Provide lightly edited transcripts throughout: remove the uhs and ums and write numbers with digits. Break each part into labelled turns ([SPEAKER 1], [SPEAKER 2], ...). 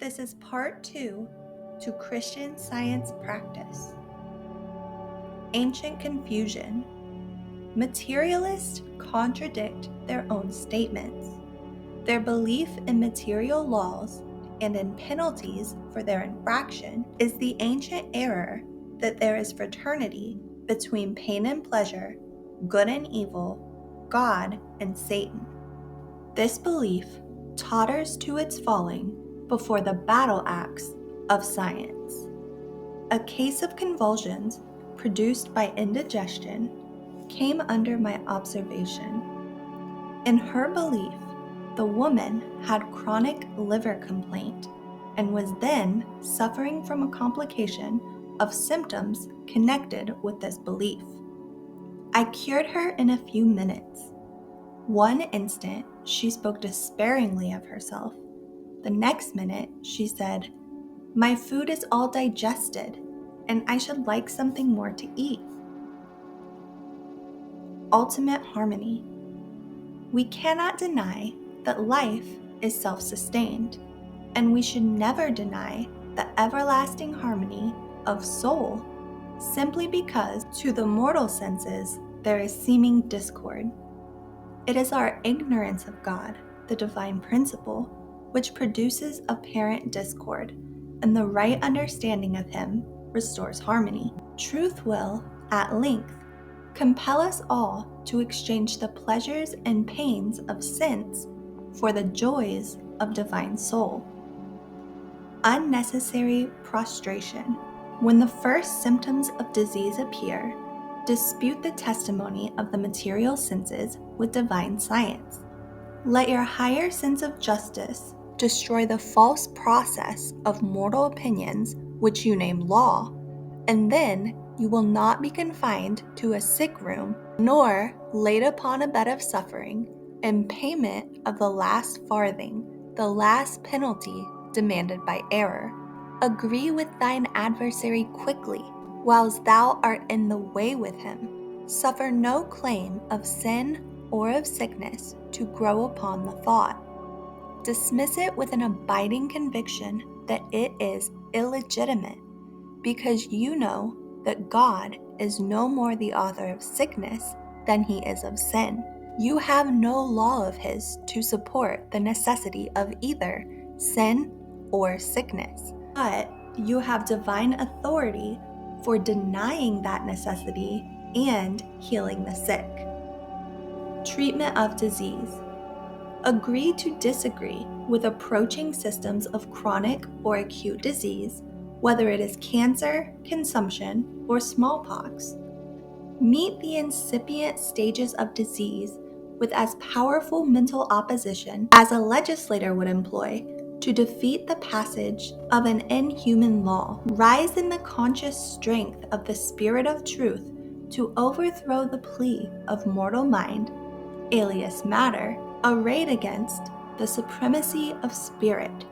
[SPEAKER 1] This is part 2 to Christian Science Practice. Ancient confusion. Materialists contradict their own statements. Their belief in material laws and in penalties for their infraction is the ancient error that there is fraternity between pain and pleasure, good and evil, God and Satan. This belief totters to its falling before the battle axe of science. A case of convulsions produced by indigestion came under my observation. In her belief, the woman had chronic liver complaint and was then suffering from a complication of symptoms connected with this belief. I cured her in a few minutes. One instant, she spoke despairingly of herself. The next minute, she said, "My food is all digested, and I should like something more to eat." Ultimate harmony. We cannot deny that life is self-sustained, and we should never deny the everlasting harmony of soul simply because to the mortal senses there is seeming discord. It is our ignorance of God, the divine principle, which produces apparent discord, and the right understanding of Him restores harmony. Truth will, at length, compel us all to exchange the pleasures and pains of sense for the joys of divine soul. Unnecessary prostration. When the first symptoms of disease appear, dispute the testimony of the material senses with divine science. Let your higher sense of justice destroy the false process of mortal opinions which you name law, and then you will not be confined to a sick room, nor laid upon a bed of suffering, in payment of the last farthing, the last penalty demanded by error. Agree with thine adversary quickly, whilst thou art in the way with him. Suffer no claim of sin or of sickness to grow upon the thought. Dismiss it with an abiding conviction that it is illegitimate, because you know that God is no more the author of sickness than He is of sin. You have no law of His to support the necessity of either sin or sickness, but you have divine authority for denying that necessity and healing the sick. Treatment of disease. Agree to disagree with approaching systems of chronic or acute disease, whether it is cancer, consumption, or smallpox. Meet the incipient stages of disease with as powerful mental opposition as a legislator would employ to defeat the passage of an inhuman law. Rise in the conscious strength of the Spirit of truth to overthrow the plea of mortal mind, alias matter, arrayed against the supremacy of spirit.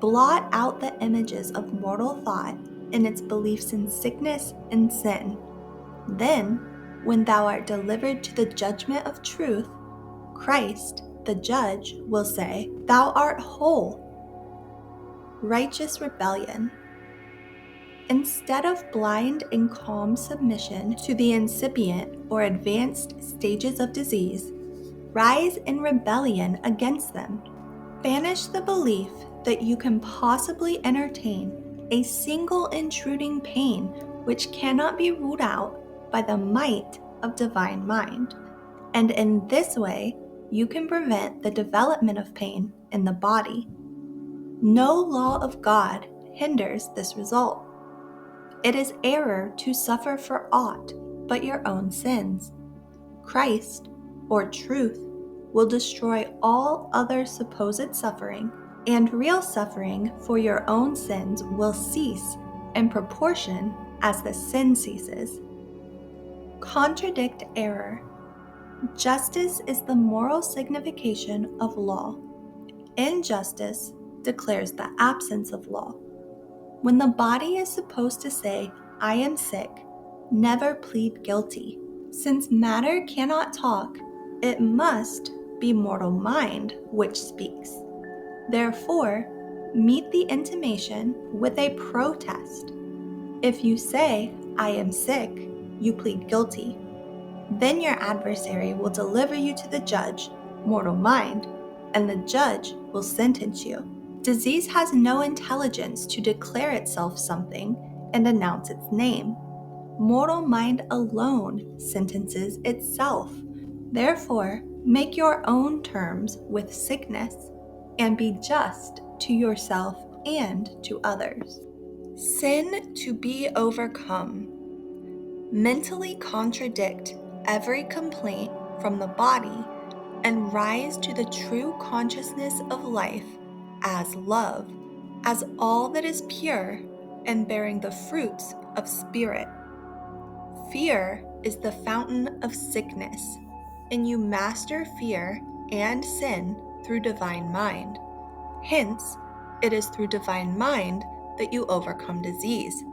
[SPEAKER 1] Blot out the images of mortal thought and its beliefs in sickness and sin. Then, when thou art delivered to the judgment of truth, Christ, the judge, will say, "Thou art whole." Righteous rebellion. Instead of blind and calm submission to the incipient or advanced stages of disease, rise in rebellion against them. Banish the belief that you can possibly entertain a single intruding pain which cannot be ruled out by the might of divine mind, and in this way you can prevent the development of pain in the body. No law of God hinders this result. It is error to suffer for aught but your own sins. Christ, or truth, will destroy all other supposed suffering, and real suffering for your own sins will cease in proportion as the sin ceases. Contradict error. Justice is the moral signification of law. Injustice declares the absence of law. When the body is supposed to say, "I am sick," never plead guilty. Since matter cannot talk, it must be mortal mind which speaks. Therefore, Meet the intimation with a protest. If you say, "I am sick," you plead guilty. Then your adversary will deliver you to the judge, mortal mind, and the judge will sentence you. Disease has no intelligence to declare itself something and announce its name. Mortal mind alone sentences itself. Therefore, make your own terms with sickness and be just to yourself and to others. Sin to be overcome. Mentally contradict every complaint from the body and rise to the true consciousness of life as love, as all that is pure and bearing the fruits of spirit. Fear is the fountain of sickness, and you master fear and sin through divine mind. Hence, it is through divine mind that you overcome disease.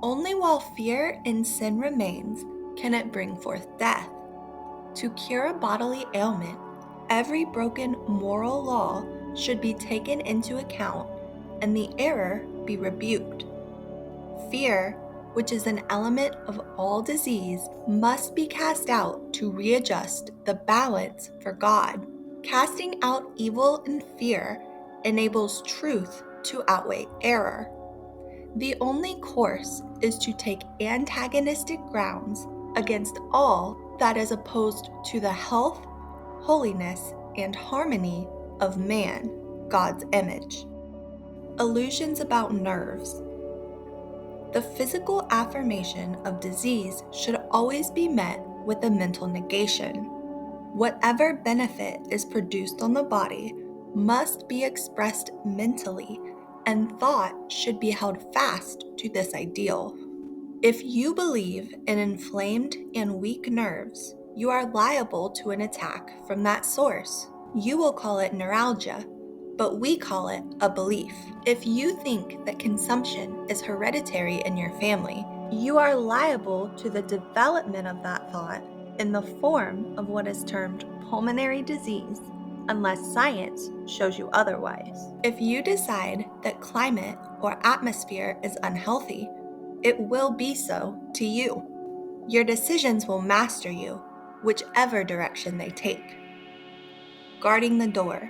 [SPEAKER 1] Only while fear and sin remains can it bring forth death. To cure a bodily ailment, every broken moral law should be taken into account and the error be rebuked. Fear, which is an element of all disease, must be cast out to readjust the balance for God. Casting out evil and fear enables truth to outweigh error. The only course is to take antagonistic grounds against all that is opposed to the health, holiness, and harmony of man, God's image. Illusions about nerves. The physical affirmation of disease should always be met with a mental negation. Whatever benefit is produced on the body must be expressed mentally, and thought should be held fast to this ideal. If you believe in inflamed and weak nerves, you are liable to an attack from that source. You will call it neuralgia, but we call it a belief. If you think that consumption is hereditary in your family, you are liable to the development of that thought in the form of what is termed pulmonary disease, unless science shows you otherwise. If you decide that climate or atmosphere is unhealthy, it will be so to you. Your decisions will master you, whichever direction they take. Guarding the door.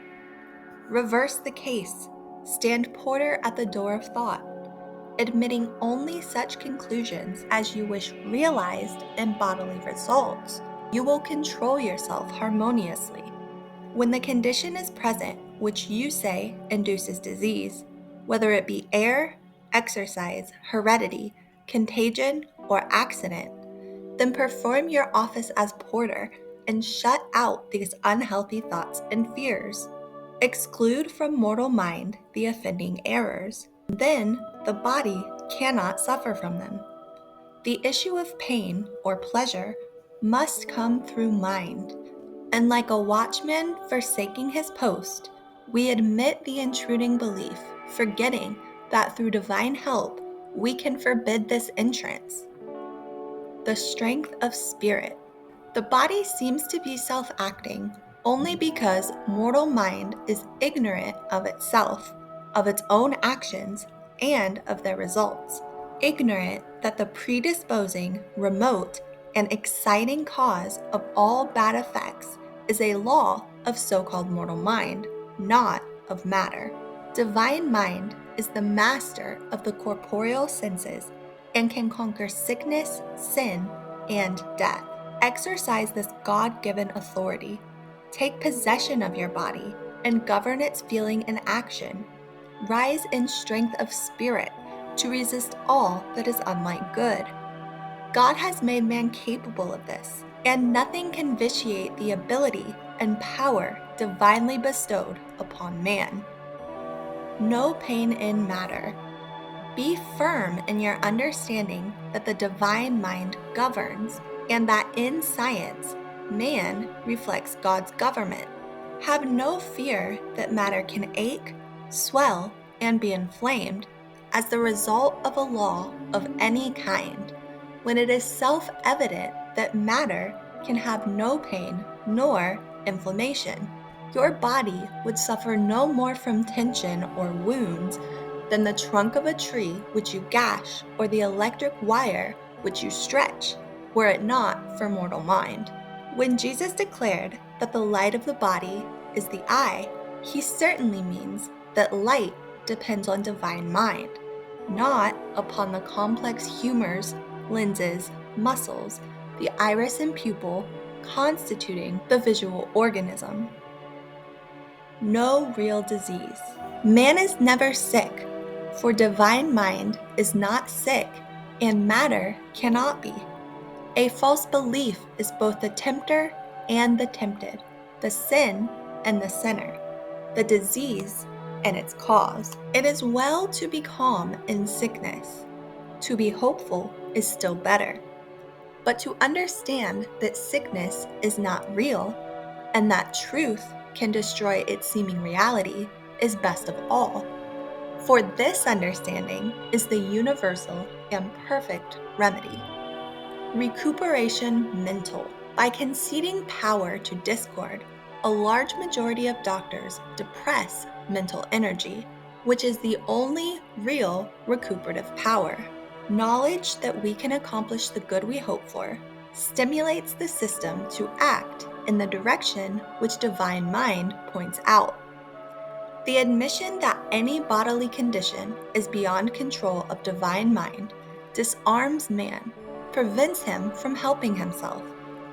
[SPEAKER 1] Reverse the case. Stand porter at the door of thought, admitting only such conclusions as you wish realized in bodily results. You will control yourself harmoniously. When the condition is present which you say induces disease, whether it be air, exercise, heredity, contagion, or accident, then perform your office as porter and shut out these unhealthy thoughts and fears. Exclude from mortal mind the offending errors. Then the body cannot suffer from them. The issue of pain or pleasure must come through mind. And like a watchman forsaking his post, we admit the intruding belief, forgetting that through divine help we can forbid this entrance. The strength of spirit. The body seems to be self-acting only because mortal mind is ignorant of itself, of its own actions, and of their results. Ignorant that the predisposing, remote, and exciting cause of all bad effects is a law of so-called mortal mind, not of matter. Divine mind is the master of the corporeal senses and can conquer sickness, sin, and death. Exercise this God-given authority. Take possession of your body and govern its feeling and action. Rise in strength of spirit to resist all that is unlike good. God has made man capable of this, and nothing can vitiate the ability and power divinely bestowed upon man. No pain in matter. Be firm in your understanding that the divine mind governs, and that in science, man reflects God's government. Have no fear that matter can ache, swell, and be inflamed as the result of a law of any kind, when it is self-evident that matter can have no pain nor inflammation. Your body would suffer no more from tension or wounds than the trunk of a tree which you gash or the electric wire which you stretch, were it not for mortal mind. When Jesus declared that the light of the body is the eye, he certainly means that light depends on divine mind, not upon the complex humors, lenses, muscles, the iris and pupil constituting the visual organism. No real disease. Man is never sick, for divine mind is not sick, and matter cannot be. A false belief is both the tempter and the tempted, the sin and the sinner, the disease and its cause. It is well to be calm in sickness. To be hopeful is still better. But to understand that sickness is not real, and that truth can destroy its seeming reality, is best of all. For this understanding is the universal and perfect remedy. Recuperation mental. By conceding power to discord, a large majority of doctors depress mental energy, which is the only real recuperative power. Knowledge that we can accomplish the good we hope for stimulates the system to act in the direction which divine mind points out. The admission that any bodily condition is beyond control of divine mind disarms man, prevents him from helping himself,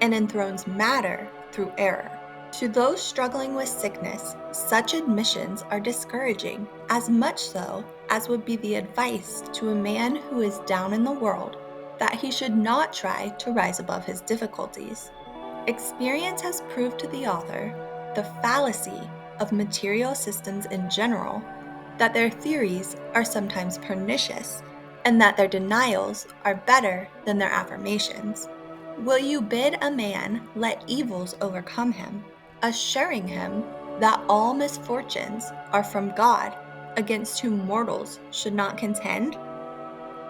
[SPEAKER 1] and enthrones matter through error. To those struggling with sickness, such admissions are discouraging, as much so as would be the advice to a man who is down in the world that he should not try to rise above his difficulties. Experience has proved to the author the fallacy of material systems in general, that their theories are sometimes pernicious, and that their denials are better than their affirmations. Will you bid a man let evils overcome him, assuring him that all misfortunes are from God, against whom mortals should not contend?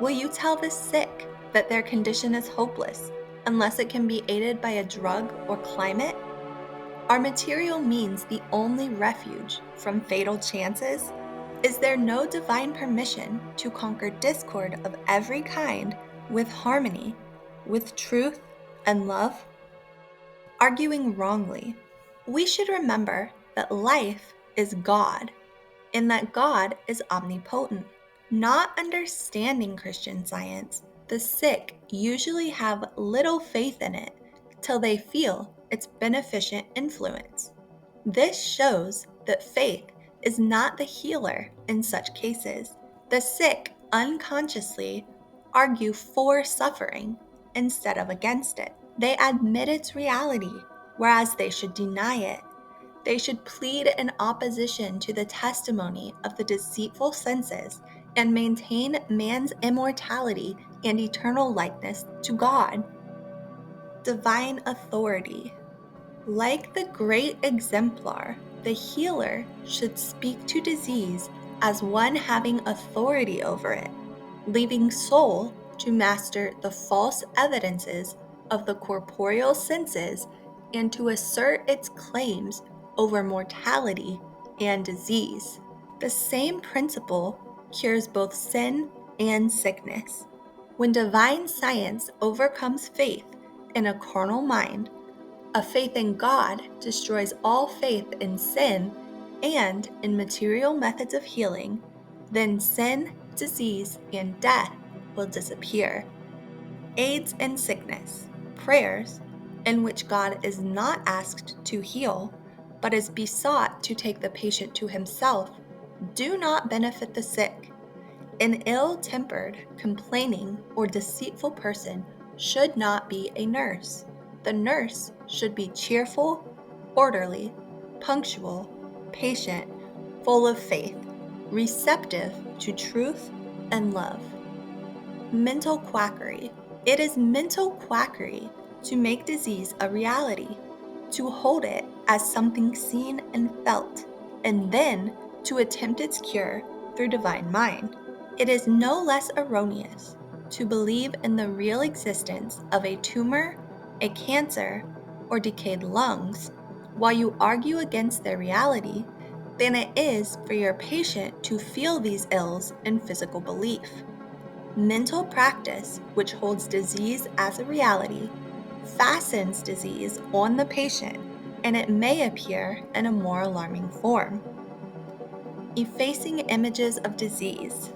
[SPEAKER 1] Will you tell the sick that their condition is hopeless, unless it can be aided by a drug or climate? Are material means the only refuge from fatal chances? Is there no divine permission to conquer discord of every kind with harmony, with truth and love? Arguing wrongly, we should remember that life is God, and that God is omnipotent. Not understanding Christian Science, the sick usually have little faith in it till they feel its beneficent influence. This shows that faith is not the healer in such cases. The sick unconsciously argue for suffering instead of against it. They admit its reality, whereas they should deny it. They should plead in opposition to the testimony of the deceitful senses and maintain man's immortality and eternal likeness to God. Divine authority. Like the great exemplar, the healer should speak to disease as one having authority over it, leaving soul to master the false evidences of the corporeal senses and to assert its claims over mortality and disease. The same principle cures both sin and sickness. When divine science overcomes faith in a carnal mind, a faith in God destroys all faith in sin and in material methods of healing, then sin, disease, and death will disappear. AIDS and sickness, prayers in which God is not asked to heal, but is besought to take the patient to himself, do not benefit the sick. An ill-tempered, complaining, or deceitful person should not be a nurse. The nurse should be cheerful, orderly, punctual, patient, full of faith, receptive to truth and love. Mental quackery. It is mental quackery to make disease a reality, to hold it as something seen and felt, and then to attempt its cure through divine mind. It is no less erroneous to believe in the real existence of a tumor, a cancer, or decayed lungs, while you argue against their reality than it is for your patient to feel these ills in physical belief. Mental practice, which holds disease as a reality, fastens disease on the patient, and it may appear in a more alarming form. Effacing images of disease.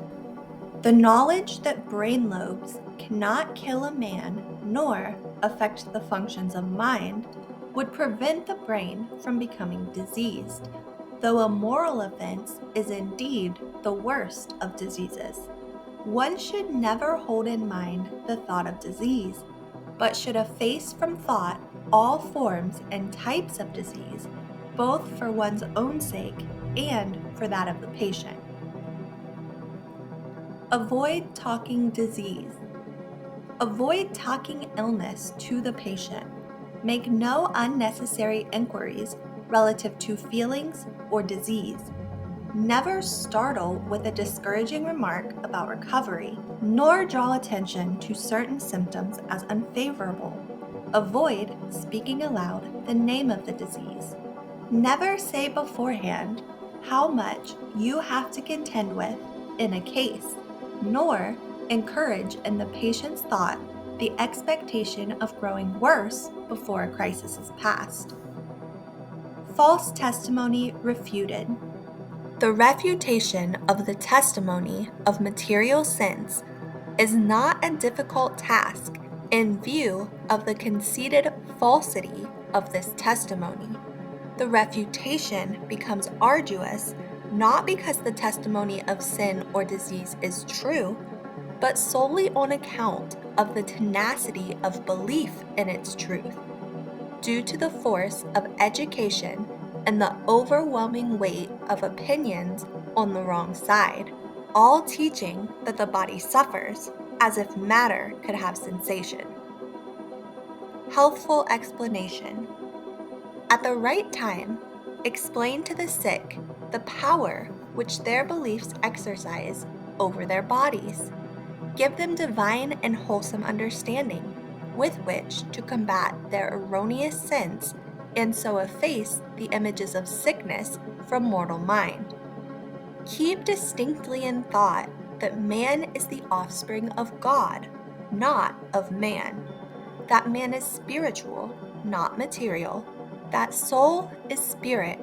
[SPEAKER 1] The knowledge that brain lobes cannot kill a man nor affect the functions of mind would prevent the brain from becoming diseased, though a moral offense is indeed the worst of diseases. One should never hold in mind the thought of disease, but should efface from thought all forms and types of disease, both for one's own sake and for that of the patient. Avoid talking disease. Avoid talking illness to the patient. Make no unnecessary inquiries relative to feelings or disease. Never startle with a discouraging remark about recovery, nor draw attention to certain symptoms as unfavorable. Avoid speaking aloud the name of the disease. Never say beforehand how much you have to contend with in a case, nor encourage in the patient's thought the expectation of growing worse before a crisis is past. False testimony refuted. The refutation of the testimony of material sense is not a difficult task in view of the conceded falsity of this testimony. The refutation becomes arduous not because the testimony of sin or disease is true, but solely on account of the tenacity of belief in its truth, due to the force of education and the overwhelming weight of opinions on the wrong side, all teaching that the body suffers as if matter could have sensation. Healthful explanation. At the right time, explain to the sick the power which their beliefs exercise over their bodies. Give them divine and wholesome understanding with which to combat their erroneous sense and so efface the images of sickness from mortal mind. Keep distinctly in thought that man is the offspring of God, not of man. That man is spiritual, not material. That soul is spirit,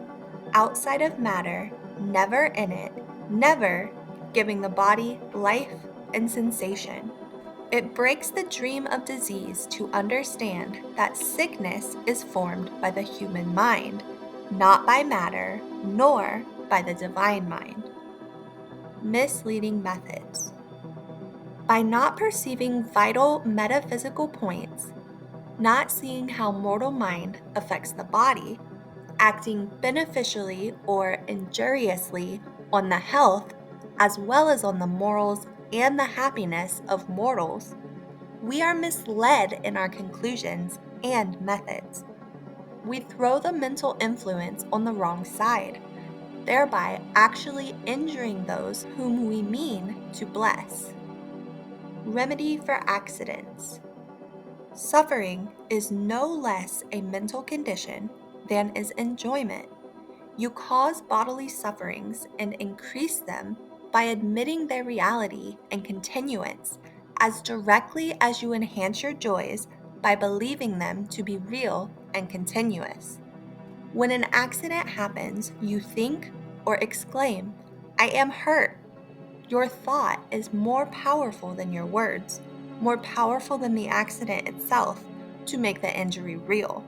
[SPEAKER 1] outside of matter, never in it, never giving the body life and sensation. It breaks the dream of disease to understand that sickness is formed by the human mind, not by matter, nor by the divine mind. Misleading methods. By not perceiving vital metaphysical points, not seeing how mortal mind affects the body, acting beneficially or injuriously on the health as well as on the morals and the happiness of mortals, we are misled in our conclusions and methods. We throw the mental influence on the wrong side, thereby actually injuring those whom we mean to bless. Remedy for accidents. Suffering is no less a mental condition than is enjoyment. You cause bodily sufferings and increase them by admitting their reality and continuance as directly as you enhance your joys by believing them to be real and continuous. When an accident happens, you think or exclaim, "I am hurt." Your thought is more powerful than your words, more powerful than the accident itself to make the injury real.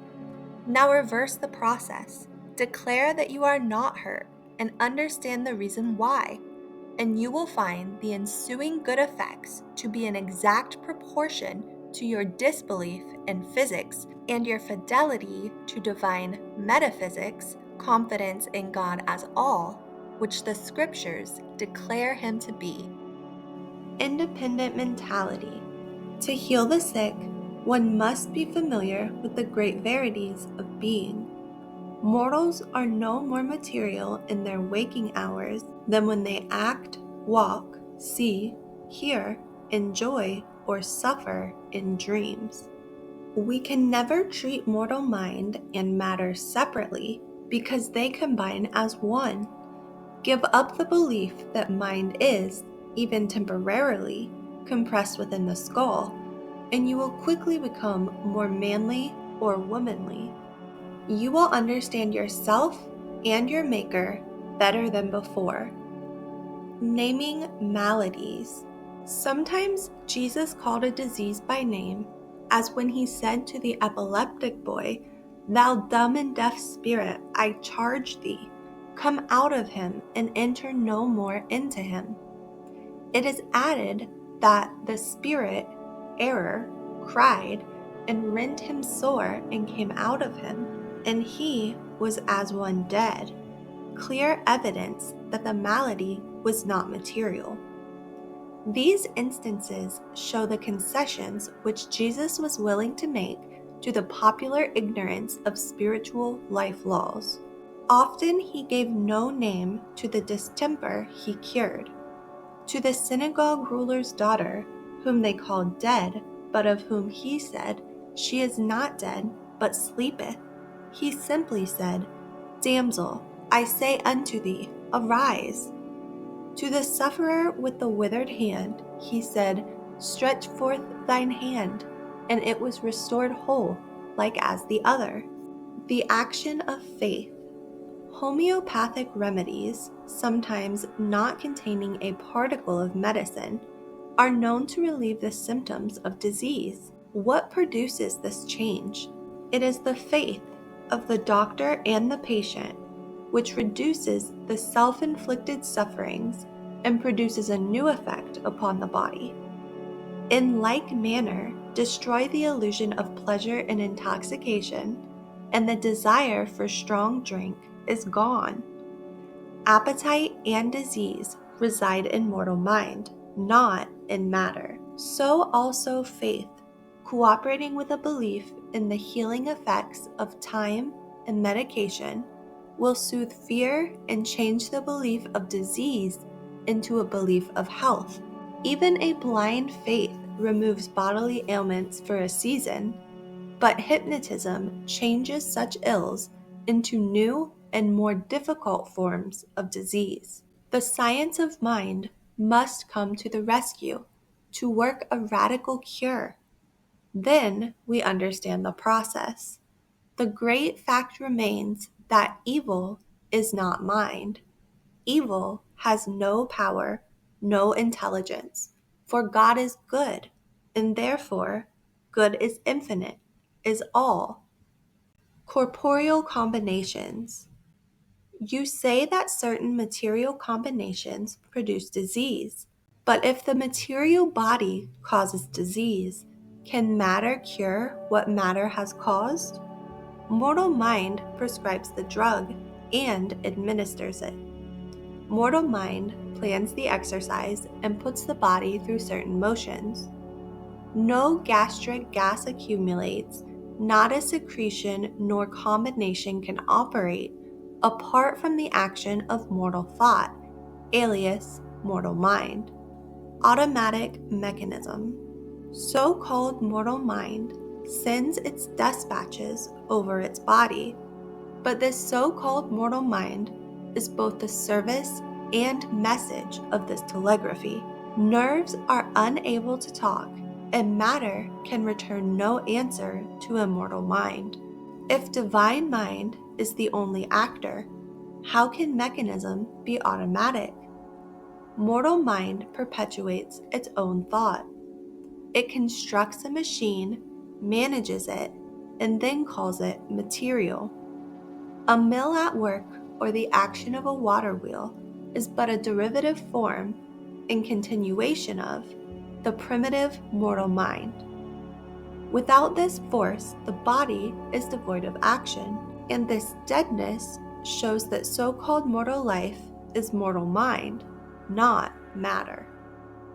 [SPEAKER 1] Now reverse the process. Declare that you are not hurt and understand the reason why, and you will find the ensuing good effects to be in exact proportion to your disbelief in physics and your fidelity to divine metaphysics, confidence in God as all, which the scriptures declare him to be. Independent mentality. To heal the sick, one must be familiar with the great verities of being. Mortals are no more material in their waking hours than when they act, walk, see, hear, enjoy, or suffer in dreams. We can never treat mortal mind and matter separately because they combine as one. Give up the belief that mind is, even temporarily, compressed within the skull, and you will quickly become more manly or womanly. You will understand yourself and your Maker better than before. Naming maladies. Sometimes Jesus called a disease by name, as when he said to the epileptic boy, "Thou dumb and deaf spirit, I charge thee, come out of him and enter no more into him." It is added that the spirit, error, cried and rent him sore and came out of him, and he was as one dead. Clear evidence that the malady was not material. These instances show the concessions which Jesus was willing to make to the popular ignorance of spiritual life laws. Often he gave no name to the distemper he cured. To the synagogue ruler's daughter, whom they called dead, but of whom he said, "She is not dead, but sleepeth," he simply said, "Damsel, I say unto thee, arise." To the sufferer with the withered hand, he said, "Stretch forth thine hand," and it was restored whole, like as the other. The action of faith. Homeopathic remedies, sometimes not containing a particle of medicine, are known to relieve the symptoms of disease. What produces this change? It is the faith of the doctor and the patient, which reduces the self-inflicted sufferings and produces a new effect upon the body. In like manner, destroy the illusion of pleasure and intoxication, and the desire for strong drink is gone. Appetite and disease reside in mortal mind, not in matter. So also faith, cooperating with a belief in the healing effects of time and medication, will soothe fear and change the belief of disease into a belief of health. Even a blind faith removes bodily ailments for a season, but hypnotism changes such ills into new and more difficult forms of disease. The science of mind must come to the rescue to work a radical cure. Then we understand the process. The great fact remains that evil is not mind. Evil has no power, no intelligence, for God is good, and therefore good is infinite, is all. Corporeal combinations. You say that certain material combinations produce disease, but if the material body causes disease, can matter cure what matter has caused? Mortal mind prescribes the drug and administers it. Mortal mind plans the exercise and puts the body through certain motions. No gastric gas accumulates, not a secretion nor combination can operate apart from the action of mortal thought, alias mortal mind. Automatic mechanism. So-called mortal mind sends its dispatches over its body, but this so-called mortal mind is both the service and message of this telegraphy. Nerves are unable to talk, and matter can return no answer to a mortal mind. If divine mind is the only actor, how can mechanism be automatic? Mortal mind perpetuates its own thought. It constructs a machine, manages it, and then calls it material. A mill at work or the action of a water wheel is but a derivative form and continuation of the primitive mortal mind. Without this force, the body is devoid of action, and this deadness shows that so-called mortal life is mortal mind, not matter.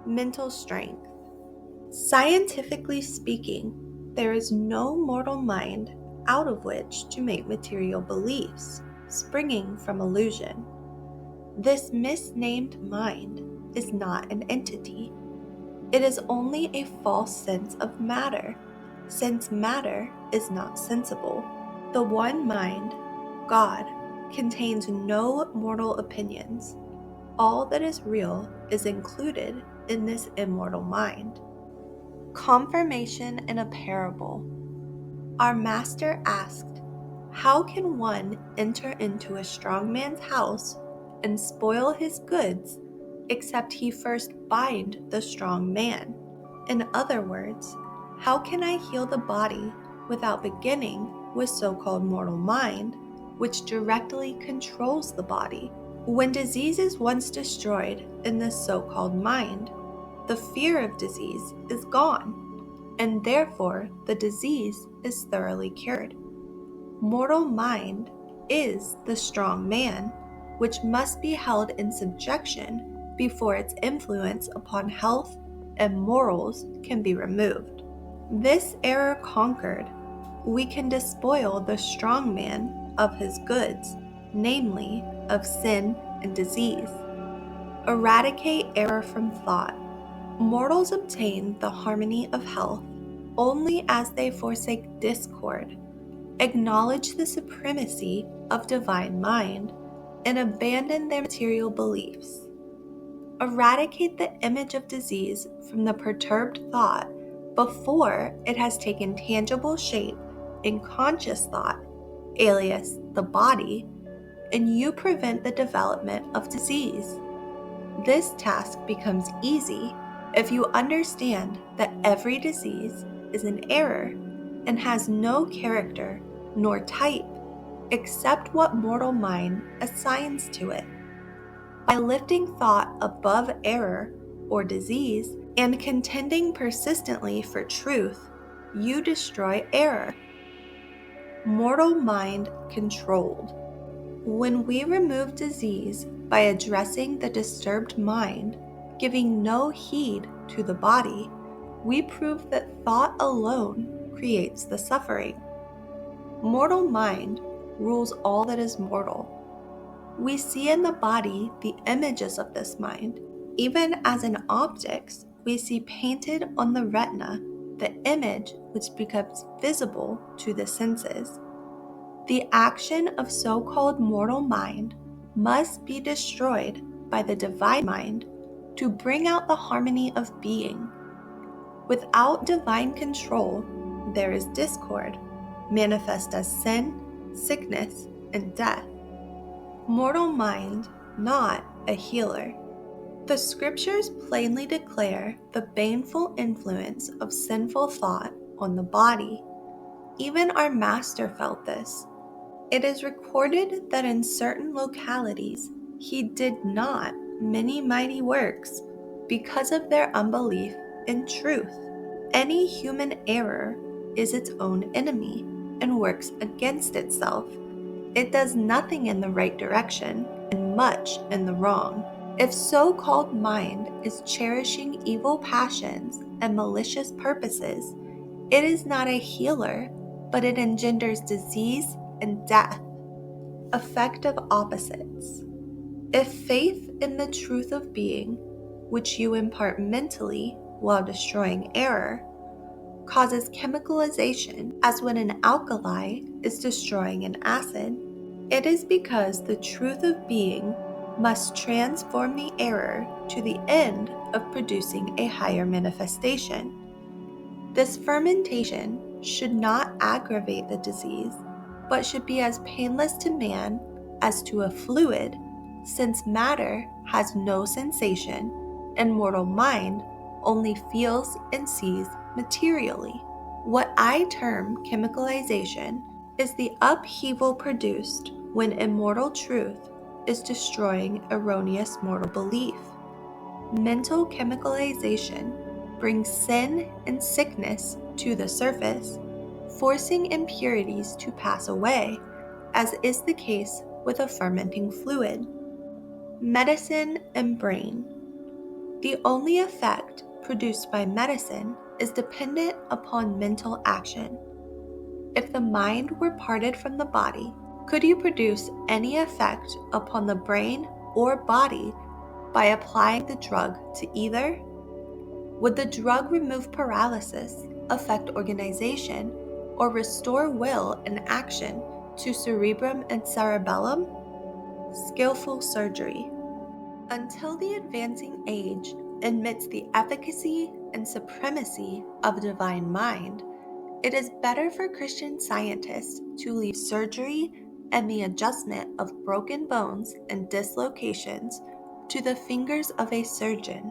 [SPEAKER 1] Mental strength. Scientifically speaking, there is no mortal mind out of which to make material beliefs, springing from illusion. This misnamed mind is not an entity. It is only a false sense of matter, since matter is not sensible. The one mind, God, contains no mortal opinions. All that is real is included in this immortal mind. Confirmation in a parable. Our master asked, "How can one enter into a strong man's house and spoil his goods except he first bind the strong man?" In other words, how can I heal the body without beginning with so-called mortal mind, which directly controls the body? When disease is once destroyed in this so-called mind, the fear of disease is gone, and therefore the disease is thoroughly cured. Mortal mind is the strong man, which must be held in subjection before its influence upon health and morals can be removed. This error conquered, we can despoil the strong man of his goods, namely of sin and disease. Eradicate error from thought. Mortals obtain the harmony of health only as they forsake discord, acknowledge the supremacy of divine mind, and abandon their material beliefs. Eradicate the image of disease from the perturbed thought before it has taken tangible shape in conscious thought, alias the body, and you prevent the development of disease. This task becomes easy if you understand that every disease is an error and has no character nor type except what mortal mind assigns to it. By lifting thought above error or disease and contending persistently for truth, you destroy error. Mortal mind controlled. When we remove disease by addressing the disturbed mind, giving no heed to the body, we prove that thought alone creates the suffering. Mortal mind rules all that is mortal. We see in the body the images of this mind. Even as in optics, we see painted on the retina the image which becomes visible to the senses. The action of so-called mortal mind must be destroyed by the divine mind to bring out the harmony of being. Without divine control, there is discord, manifest as sin, sickness, and death. Mortal mind, not a healer. The scriptures plainly declare the baneful influence of sinful thought on the body. Even our master felt this. It is recorded that in certain localities he did not many mighty works because of their unbelief in truth. Any human error is its own enemy and works against itself. It does nothing in the right direction and much in the wrong. If so-called mind is cherishing evil passions and malicious purposes, it is not a healer, but it engenders disease and death. Effect of opposites. If faith in the truth of being, which you impart mentally while destroying error, causes chemicalization, as when an alkali is destroying an acid, it is because the truth of being must transform the error to the end of producing a higher manifestation. This fermentation should not aggravate the disease, but should be as painless to man as to a fluid, since matter has no sensation and mortal mind only feels and sees materially. What I term chemicalization is the upheaval produced when immortal truth is destroying erroneous mortal belief. Mental chemicalization brings sin and sickness to the surface, forcing impurities to pass away, as is the case with a fermenting fluid. Medicine and brain. The only effect produced by medicine is dependent upon mental action. If the mind were parted from the body, could you produce any effect upon the brain or body by applying the drug to either? Would the drug remove paralysis affect organization, or restore will and action to cerebrum and cerebellum? Skillful surgery. Until the advancing age admits the efficacy and supremacy of divine mind, it is better for Christian scientists to leave surgery and the adjustment of broken bones and dislocations to the fingers of a surgeon,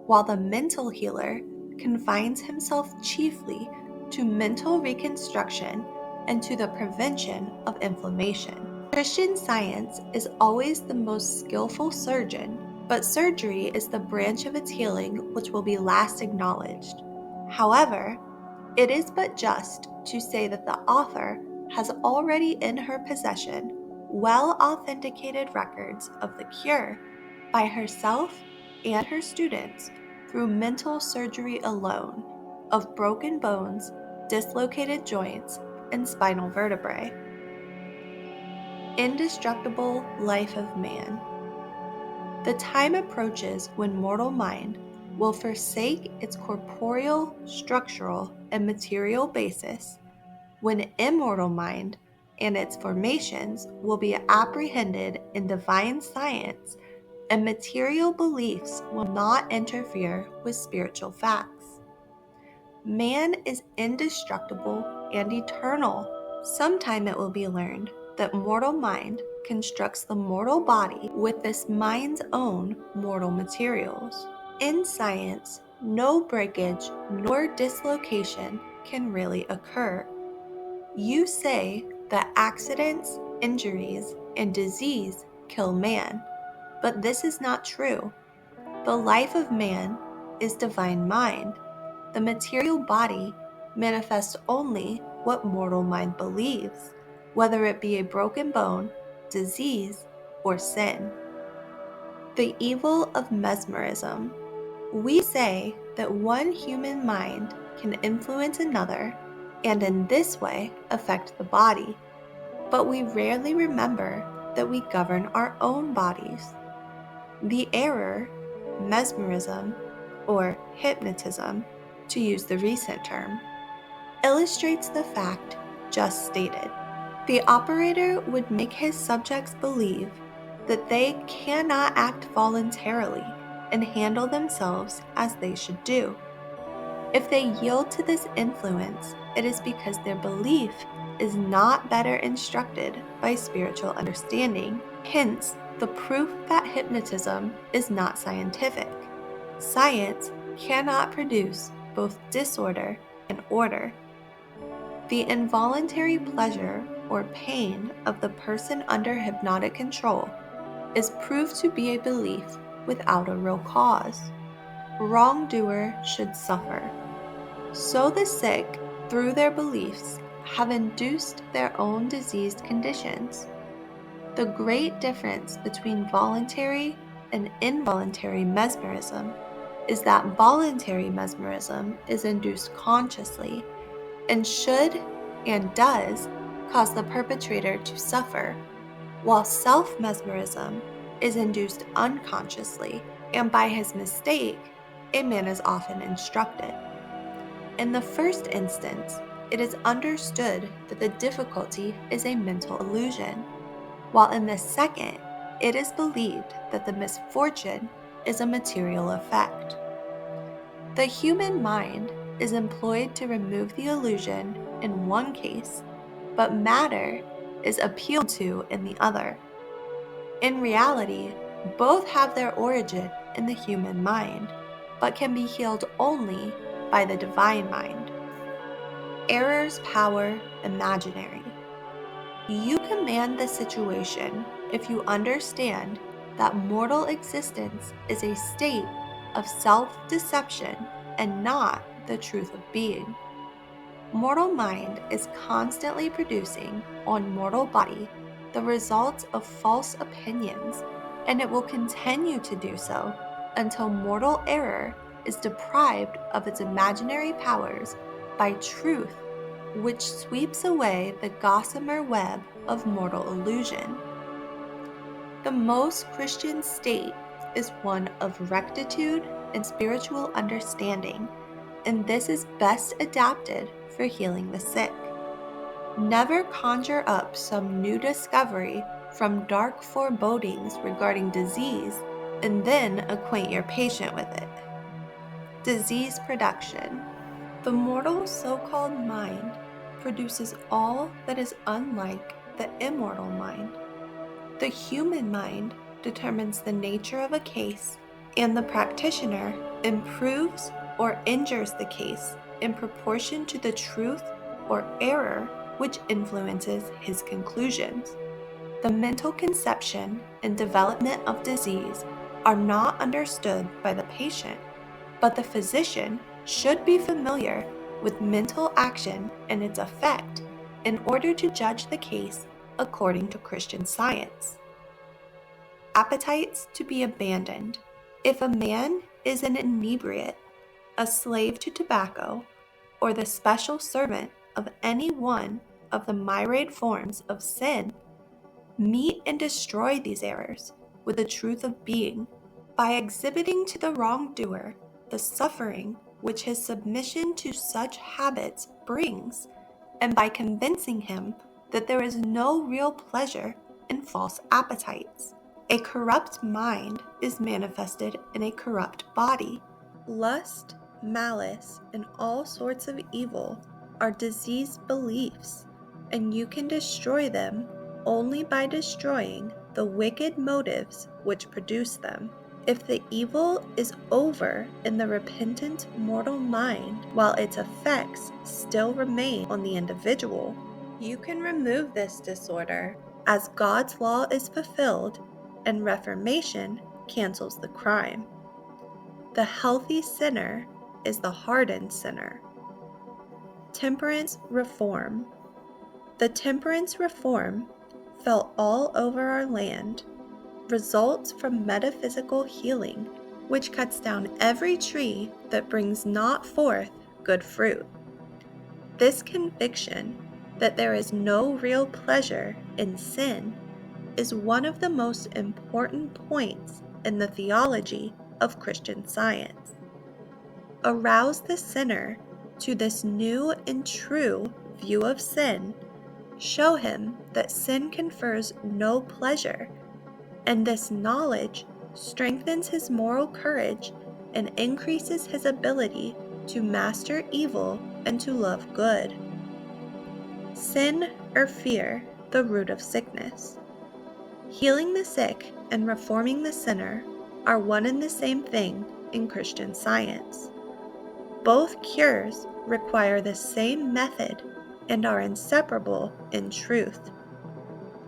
[SPEAKER 1] while the mental healer confines himself chiefly to mental reconstruction and to the prevention of inflammation. Christian science is always the most skillful surgeon, but surgery is the branch of its healing which will be last acknowledged. However, it is but just to say that the author has already in her possession well-authenticated records of the cure by herself and her students through mental surgery alone of broken bones, dislocated joints, and spinal vertebrae. Indestructible life of man. The time approaches when mortal mind will forsake its corporeal, structural, and material basis, when immortal mind and its formations will be apprehended in divine science, and material beliefs will not interfere with spiritual facts. Man is indestructible and eternal. Sometime it will be learned that mortal mind constructs the mortal body with this mind's own mortal materials. In science, no breakage nor dislocation can really occur. You say that accidents, injuries, and disease kill man, but this is not true. The life of man is divine mind. The material body manifests only what mortal mind believes, whether it be a broken bone, disease, or sin. The evil of mesmerism. We say that one human mind can influence another and in this way affect the body, but we rarely remember that we govern our own bodies. The error, mesmerism, or hypnotism, to use the recent term, illustrates the fact just stated. The operator would make his subjects believe that they cannot act voluntarily and handle themselves as they should do. If they yield to this influence, it is because their belief is not better instructed by spiritual understanding. Hence, the proof that hypnotism is not scientific. Science cannot produce both disorder and order. The involuntary pleasure or pain of the person under hypnotic control is proved to be a belief without a real cause. Wrongdoer should suffer. So the sick, through their beliefs, have induced their own diseased conditions. The great difference between voluntary and involuntary mesmerism is that voluntary mesmerism is induced consciously and should and does cause the perpetrator to suffer, while self-mesmerism is induced unconsciously, and by his mistake, a man is often instructed. In the first instance, it is understood that the difficulty is a mental illusion, while in the second, it is believed that the misfortune is a material effect. The human mind is employed to remove the illusion in one case, but matter is appealed to in the other. In reality, both have their origin in the human mind, but can be healed only by the divine mind. Error's power imaginary. You command the situation if you understand that mortal existence is a state of self-deception and not the truth of being. Mortal mind is constantly producing on mortal body the results of false opinions, and it will continue to do so until mortal error is deprived of its imaginary powers by truth, which sweeps away the gossamer web of mortal illusion. The most Christian state is one of rectitude and spiritual understanding, and this is best adapted for healing the sick. Never conjure up some new discovery from dark forebodings regarding disease and then acquaint your patient with it. Disease production. The mortal so-called mind produces all that is unlike the immortal mind. The human mind determines the nature of a case, and the practitioner improves or injures the case in proportion to the truth or error which influences his conclusions. The mental conception and development of disease are not understood by the patient, but the physician should be familiar with mental action and its effect in order to judge the case according to Christian Science. Appetites to be abandoned. If a man is an inebriate, a slave to tobacco, or the special servant of any one of the myriad forms of sin, meet and destroy these errors with the truth of being by exhibiting to the wrongdoer the suffering which his submission to such habits brings, and by convincing him that there is no real pleasure in false appetites. A corrupt mind is manifested in a corrupt body. Lust, malice, and all sorts of evil are diseased beliefs, and you can destroy them only by destroying the wicked motives which produce them. If the evil is over in the repentant mortal mind while its effects still remain on the individual, you can remove this disorder as God's law is fulfilled and reformation cancels the crime. The healthy sinner is the hardened sinner. Temperance reform. The temperance reform felt all over our land results from metaphysical healing, which cuts down every tree that brings not forth good fruit. This conviction that there is no real pleasure in sin is one of the most important points in the theology of Christian Science. Arouse the sinner to this new and true view of sin. Show him that sin confers no pleasure, and this knowledge strengthens his moral courage and increases his ability to master evil and to love good. Sin or fear, the root of sickness. Healing the sick and reforming the sinner are one and the same thing in Christian Science. Both cures require the same method and are inseparable in truth.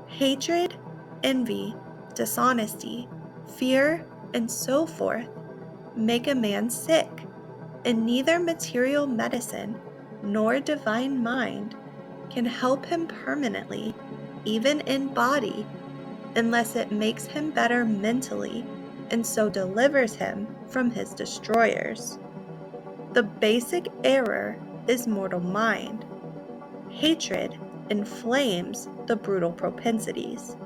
[SPEAKER 1] Hatred, envy, dishonesty, fear, and so forth make a man sick, and neither material medicine nor divine mind can help him permanently, even in body, unless it makes him better mentally and so delivers him from his destroyers. The basic error is mortal mind. Hatred inflames the brutal propensities.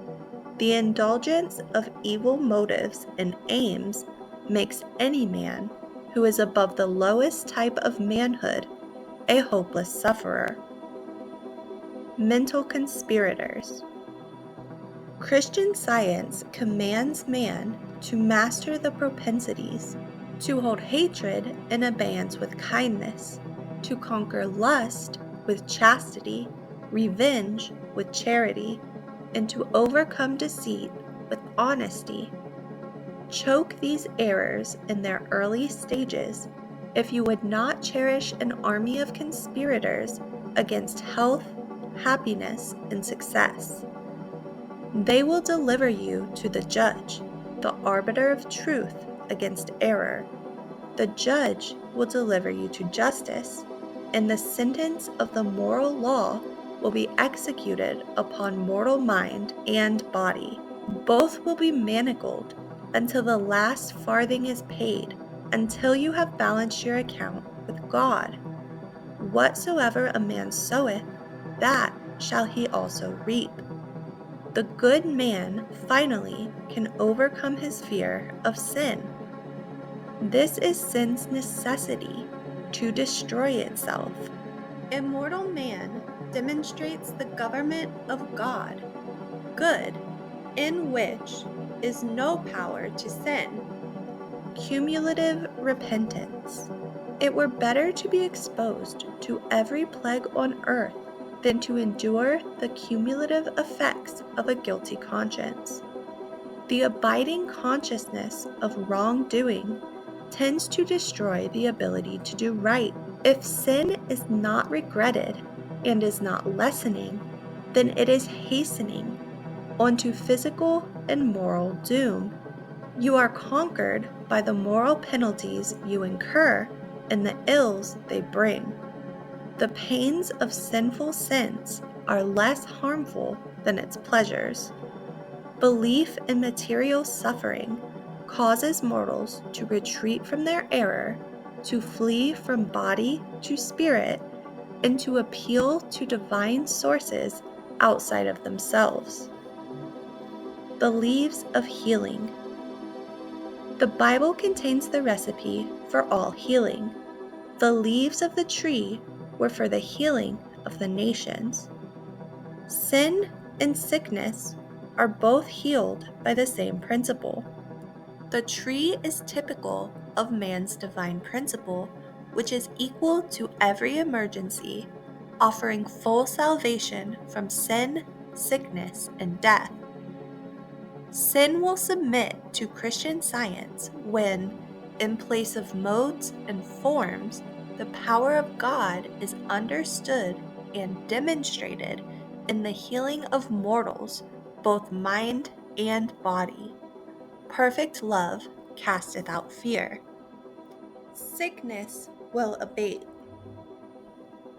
[SPEAKER 1] The indulgence of evil motives and aims makes any man who is above the lowest type of manhood a hopeless sufferer. Mental conspirators. Christian Science commands man to master the propensities, to hold hatred in abeyance with kindness, to conquer lust with chastity, revenge with charity, and to overcome deceit with honesty. Choke these errors in their early stages if you would not cherish an army of conspirators against health, happiness, and success. They will deliver you to the judge, the arbiter of truth against error. The judge will deliver you to justice, and the sentence of the moral law will be executed upon mortal mind and body. Both will be manacled until the last farthing is paid, until you have balanced your account with God. Whatsoever a man soweth, that shall he also reap. The good man finally can overcome his fear of sin. This is sin's necessity, to destroy itself. Immortal man demonstrates the government of God, good, in which is no power to sin. Cumulative repentance. It were better to be exposed to every plague on earth than to endure the cumulative effects of a guilty conscience. The abiding consciousness of wrongdoing tends to destroy the ability to do right. If sin is not regretted and is not lessening, then it is hastening onto physical and moral doom. You are conquered by the moral penalties you incur and the ills they bring. The pains of sinful sins are less harmful than its pleasures. Belief in material suffering causes mortals to retreat from their error, to flee from body to spirit, and to appeal to divine sources outside of themselves. The leaves of healing. The Bible contains the recipe for all healing. The leaves of the tree were for the healing of the nations. Sin and sickness are both healed by the same principle. The tree is typical of man's divine principle, which is equal to every emergency, offering full salvation from sin, sickness, and death. Sin will submit to Christian Science when, in place of modes and forms, the power of God is understood and demonstrated in the healing of mortals, both mind and body. Perfect love casteth out fear. Sickness will abate.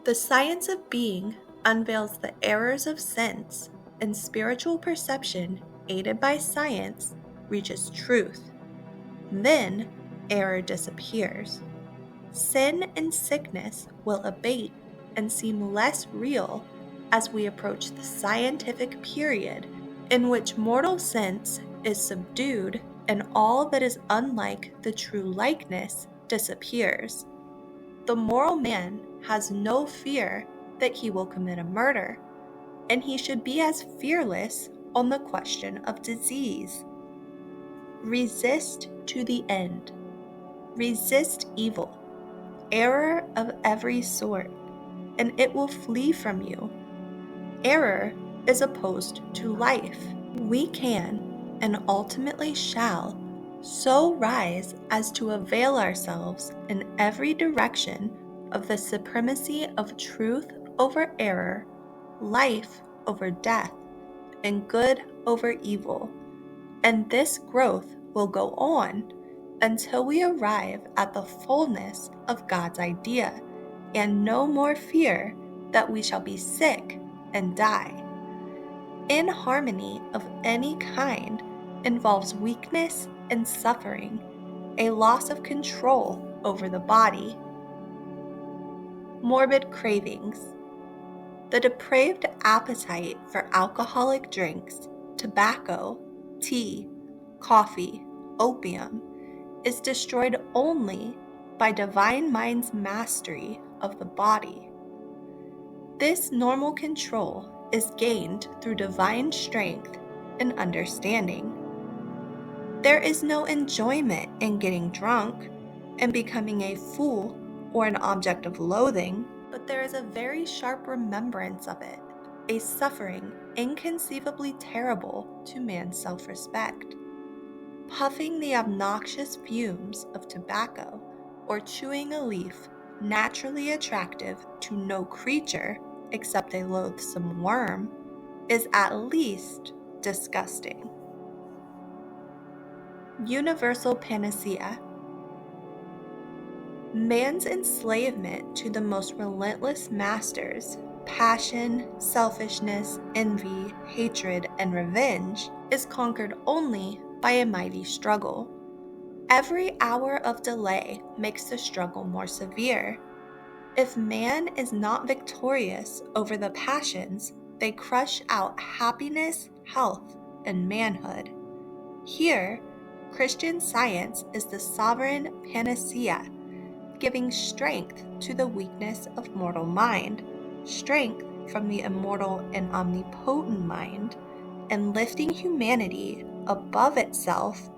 [SPEAKER 1] The science of being unveils the errors of sense, and spiritual perception, aided by science, reaches truth. Then error disappears. Sin and sickness will abate and seem less real as we approach the scientific period in which mortal sense is subdued and all that is unlike the true likeness disappears. The moral man has no fear that he will commit a murder, and he should be as fearless on the question of disease. Resist to the end. Resist evil, error of every sort, and it will flee from you. Error is opposed to life. We can, and ultimately shall, so rise as to avail ourselves in every direction of the supremacy of truth over error, life over death, and good over evil. And this growth will go on until we arrive at the fullness of God's idea, and no more fear that we shall be sick and die. Inharmony of any kind involves weakness and suffering, a loss of control over the body. Morbid cravings. The depraved appetite for alcoholic drinks, tobacco, tea, coffee, opium, is destroyed only by divine mind's mastery of the body. This normal control is gained through divine strength and understanding. There is no enjoyment in getting drunk and becoming a fool or an object of loathing, but there is a very sharp remembrance of it, a suffering inconceivably terrible to man's self-respect. Puffing the obnoxious fumes of tobacco or chewing a leaf naturally attractive to no creature except a loathsome worm is at least disgusting. Universal panacea. Man's enslavement to the most relentless masters, passion, selfishness, envy, hatred, and revenge, is conquered only by a mighty struggle. Every hour of delay makes the struggle more severe. If man is not victorious over the passions, they crush out happiness, health, and manhood. Here, Christian Science is the sovereign panacea, giving strength to the weakness of mortal mind, strength from the immortal and omnipotent mind, and lifting humanity above itself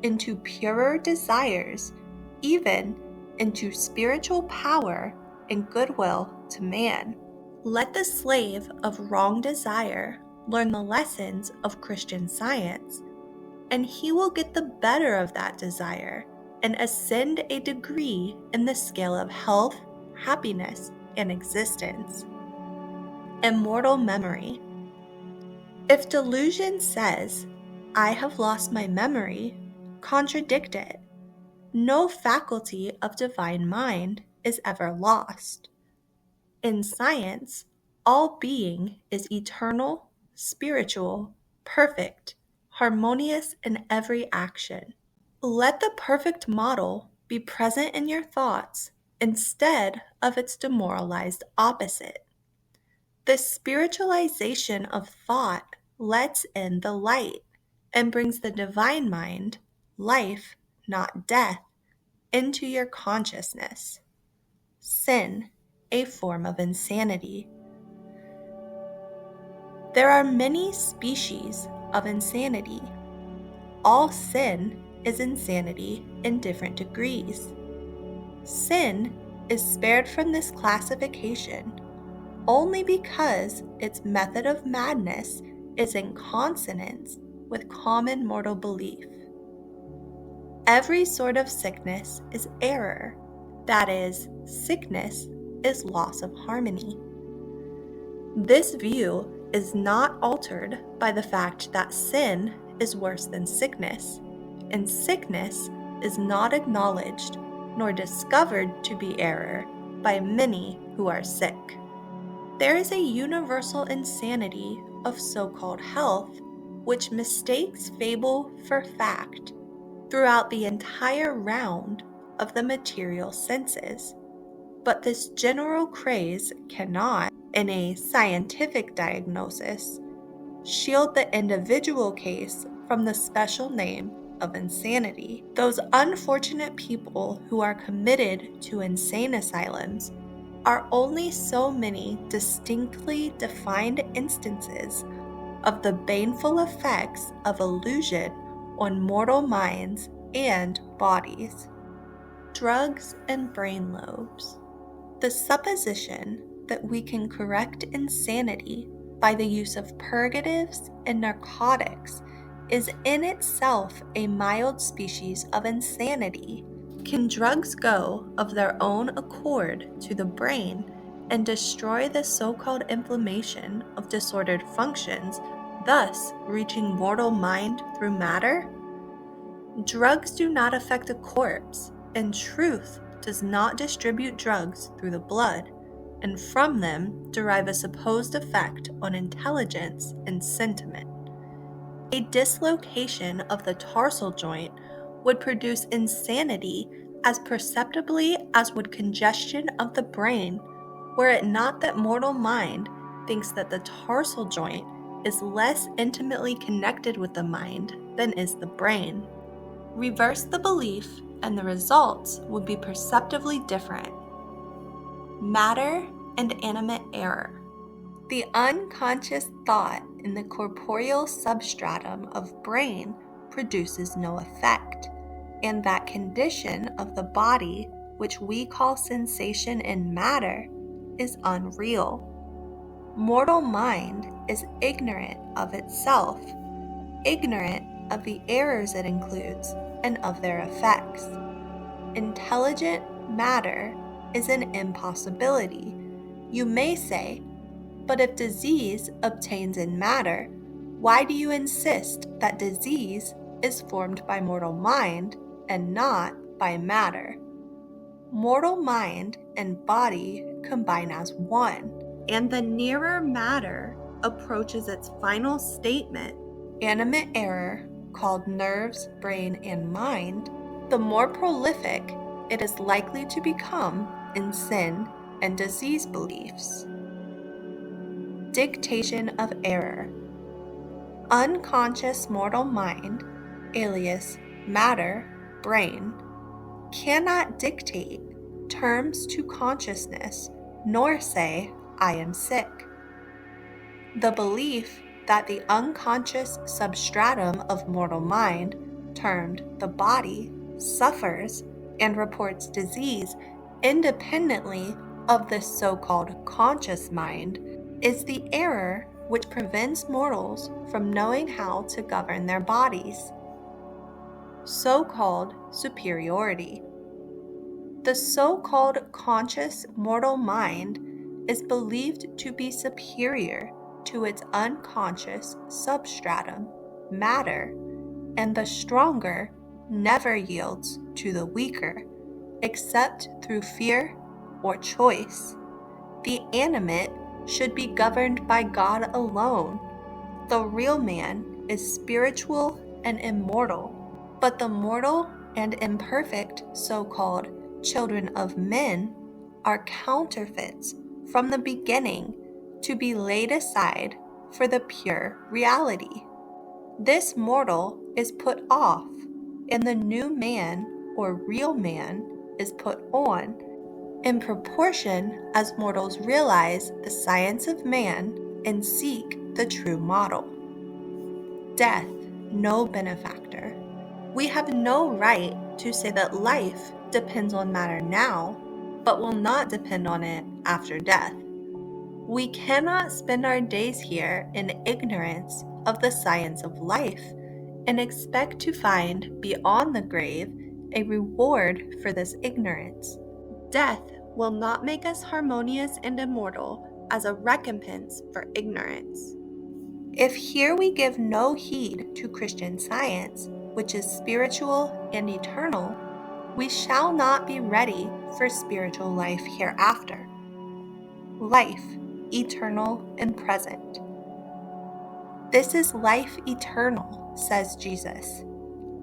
[SPEAKER 1] into purer desires, even into spiritual power and goodwill to man. Let the slave of wrong desire learn the lessons of Christian Science, and he will get the better of that desire and ascend a degree in the scale of health, happiness, and existence. Immortal memory. If delusion says, "I have lost my memory," contradict it. No faculty of divine mind is ever lost. In science, all being is eternal, spiritual, perfect, harmonious in every action. Let the perfect model be present in your thoughts instead of its demoralized opposite. The spiritualization of thought lets in the light and brings the divine mind, life, not death, into your consciousness. Sin, a form of insanity. There are many species of insanity. All sin is insanity in different degrees. Sin is spared from this classification only because its method of madness is in consonance with common mortal belief. Every sort of sickness is error, that is, sickness is loss of harmony. This view is not altered by the fact that sin is worse than sickness, and sickness is not acknowledged nor discovered to be error by many who are sick. There is a universal insanity of so-called health which mistakes fable for fact throughout the entire round of the material senses. But this general craze cannot, in a scientific diagnosis, shield the individual case from the special name of insanity. Those unfortunate people who are committed to insane asylums are only so many distinctly defined instances of the baneful effects of illusion on mortal minds and bodies. Drugs and brain lobes. The supposition that we can correct insanity by the use of purgatives and narcotics is in itself a mild species of insanity. Can drugs go of their own accord to the brain and destroy the so-called inflammation of disordered functions, thus reaching mortal mind through matter? Drugs do not affect a corpse, and truth does not distribute drugs through the blood, and from them derive a supposed effect on intelligence and sentiment. A dislocation of the tarsal joint would produce insanity as perceptibly as would congestion of the brain, were it not that mortal mind thinks that the tarsal joint is less intimately connected with the mind than is the brain. Reverse the belief, and the results would be perceptibly different. Matter and animate error. The unconscious thought in the corporeal substratum of brain produces no effect, and that condition of the body which we call sensation and matter is unreal. Mortal mind is ignorant of itself, ignorant of the errors it includes and of their effects. Intelligent matter is an impossibility. You may say, but if disease obtains in matter, why do you insist that disease is formed by mortal mind and not by matter? Mortal mind and body combine as one, and the nearer matter approaches its final statement, animate error, called nerves, brain, and mind, the more prolific it is likely to become in sin and disease beliefs. Dictation of error. Unconscious mortal mind, alias matter, brain, cannot dictate, terms to consciousness, nor say, I am sick. The belief that the unconscious substratum of mortal mind, termed the body, suffers and reports disease independently of this so-called conscious mind is the error which prevents mortals from knowing how to govern their bodies. So-called superiority. The so-called conscious mortal mind is believed to be superior to its unconscious substratum, matter, and the stronger never yields to the weaker, except through fear or choice. The animate should be governed by God alone. The real man is spiritual and immortal, but the mortal and imperfect so-called children of men are counterfeits from the beginning to be laid aside for the pure reality. This mortal is put off, and the new man or real man is put on, in proportion as mortals realize the science of man and seek the true model. Death, no benefactor. We have no right to say that life depends on matter now, but will not depend on it after death. We cannot spend our days here in ignorance of the science of life and expect to find beyond the grave a reward for this ignorance. Death will not make us harmonious and immortal as a recompense for ignorance. If here we give no heed to Christian science, which is spiritual and eternal, we shall not be ready for spiritual life hereafter. Life, eternal and present. This is life eternal, says Jesus,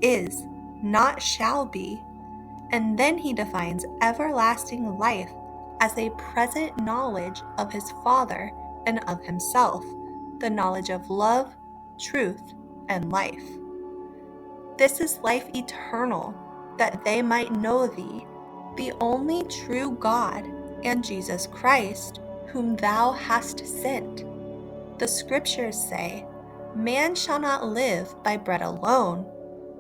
[SPEAKER 1] is, not shall be, and then he defines everlasting life as a present knowledge of his Father and of himself, the knowledge of love, truth, and life. This is life eternal, that they might know thee, the only true God, and Jesus Christ, whom thou hast sent. The scriptures say, man shall not live by bread alone,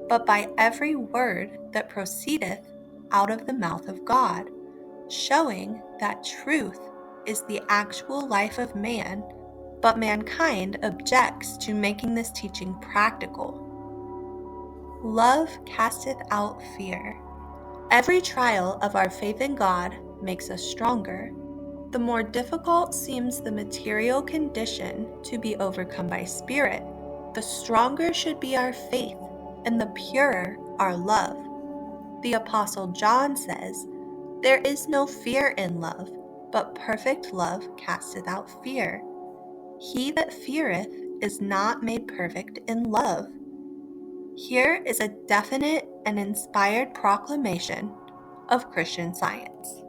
[SPEAKER 1] but by every word that proceedeth out of the mouth of God, showing that truth is the actual life of man, but mankind objects to making this teaching practical. Love casteth out fear. Every trial of our faith in God makes us stronger. The more difficult seems the material condition to be overcome by spirit, the stronger should be our faith, and the purer our love. The Apostle John says, there is no fear in love, but perfect love casteth out fear. He that feareth is not made perfect in love. Here is a definite and inspired proclamation of Christian Science.